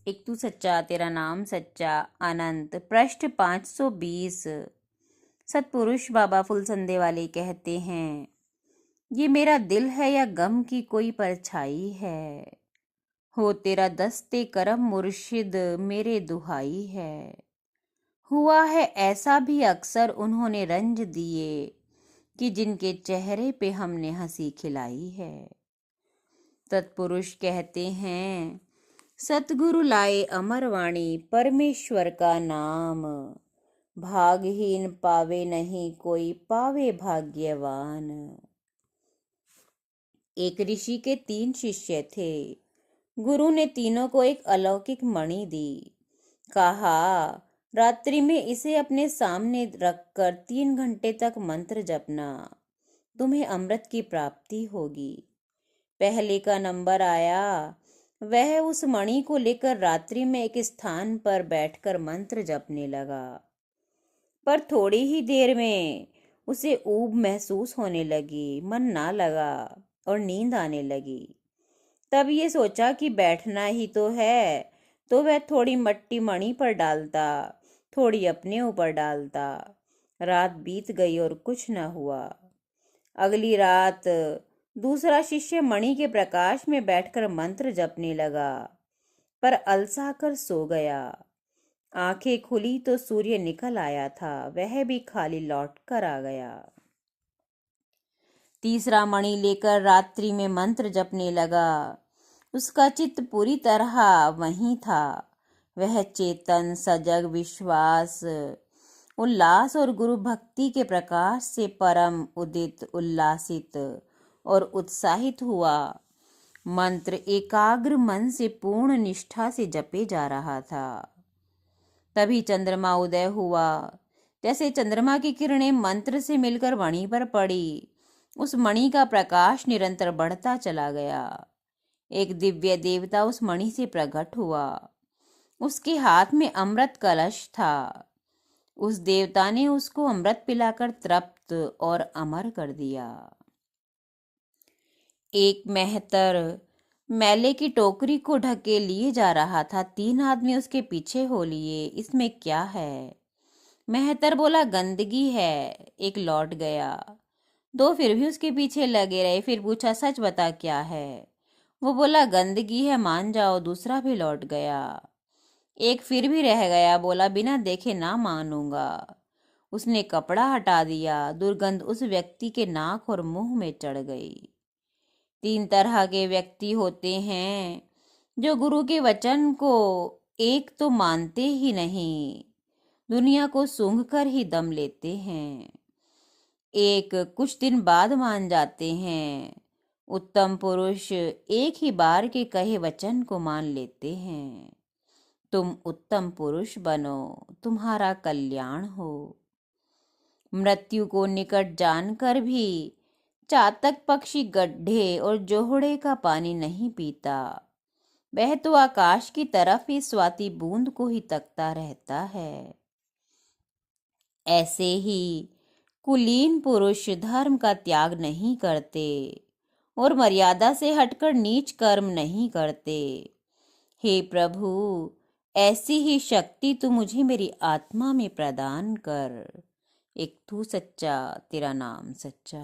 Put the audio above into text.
एक तू सच्चा तेरा नाम सच्चा अनंत पृष्ठ 520। सतपुरुष बाबा फुलसंदे वाले कहते हैं, ये मेरा दिल है या गम की कोई परछाई है, हो तेरा दस्ते करम मुर्शिद मेरे दुहाई है। हुआ है ऐसा भी अक्सर उन्होंने रंज दिए कि जिनके चेहरे पे हमने हंसी खिलाई है। तत्पुरुष कहते हैं, सतगुरु लाए अमरवाणी परमेश्वर का नाम, भागहीन पावे नहीं कोई पावे भाग्यवान। एक ऋषि के 3 शिष्य थे। गुरु ने तीनों को एक अलौकिक मणि दी। कहा, रात्रि में इसे अपने सामने रखकर 3 घंटे तक मंत्र जपना, तुम्हें अमृत की प्राप्ति होगी। पहले का नंबर आया। वह उस मणि को लेकर रात्रि में एक स्थान पर बैठकर मंत्र जपने लगा, पर थोड़ी ही देर में उसे ऊब महसूस होने लगी, मन ना लगा और नींद आने लगी। तब ये सोचा कि बैठना ही तो है, तो वह थोड़ी मट्टी मणि पर डालता, थोड़ी अपने ऊपर डालता। रात बीत गई और कुछ न हुआ। अगली रात दूसरा शिष्य मणि के प्रकाश में बैठकर मंत्र जपने लगा, पर अलसा कर सो गया। आंखें खुली तो सूर्य निकल आया था, वह भी खाली लौट कर आ गया। तीसरा मणि लेकर रात्रि में मंत्र जपने लगा। उसका चित्त पूरी तरह वहीं था। वह चेतन, सजग, विश्वास, उल्लास और गुरु भक्ति के प्रकाश से परम उदित, उल्लासित और उत्साहित हुआ। मंत्र एकाग्र मन से पूर्ण निष्ठा से जपे जा रहा था। तभी चंद्रमा उदय हुआ। जैसे चंद्रमा की किरणें मंत्र से मिलकर मणि पर पड़ी, उस मणि का प्रकाश निरंतर बढ़ता चला गया। एक दिव्य देवता उस मणि से प्रकट हुआ। उसके हाथ में अमृत कलश था। उस देवता ने उसको अमृत पिलाकर तृप्त और अमर कर दिया। एक मेहतर मैले की टोकरी को ढके लिए जा रहा था। 3 आदमी उसके पीछे हो लिए। इसमें क्या है? मेहतर बोला, गंदगी है। एक लौट गया। 2 फिर भी उसके पीछे लगे रहे। फिर पूछा, सच बता क्या है? वो बोला, गंदगी है, मान जाओ। दूसरा भी लौट गया। एक फिर भी रह गया, बोला, बिना देखे ना मानूंगा। उसने कपड़ा हटा दिया। दुर्गंध उस व्यक्ति के नाक और मुंह में चढ़ गई। 3 तरह के व्यक्ति होते हैं जो गुरु के वचन को एक तो मानते ही नहीं, दुनिया को सूंघ कर ही दम लेते हैं। एक कुछ दिन बाद मान जाते हैं। उत्तम पुरुष एक ही बार के कहे वचन को मान लेते हैं। तुम उत्तम पुरुष बनो, तुम्हारा कल्याण हो। मृत्यु को निकट जानकर भी चातक पक्षी गड्ढे और जोहड़े का पानी नहीं पीता। वह तो आकाश की तरफ ही स्वाति बूंद को ही तकता रहता है। ऐसे ही कुलीन पुरुष धर्म का त्याग नहीं करते और मर्यादा से हटकर नीच कर्म नहीं करते। हे प्रभु, ऐसी ही शक्ति तू मुझे मेरी आत्मा में प्रदान कर। एक तू सच्चा तेरा नाम सच्चा।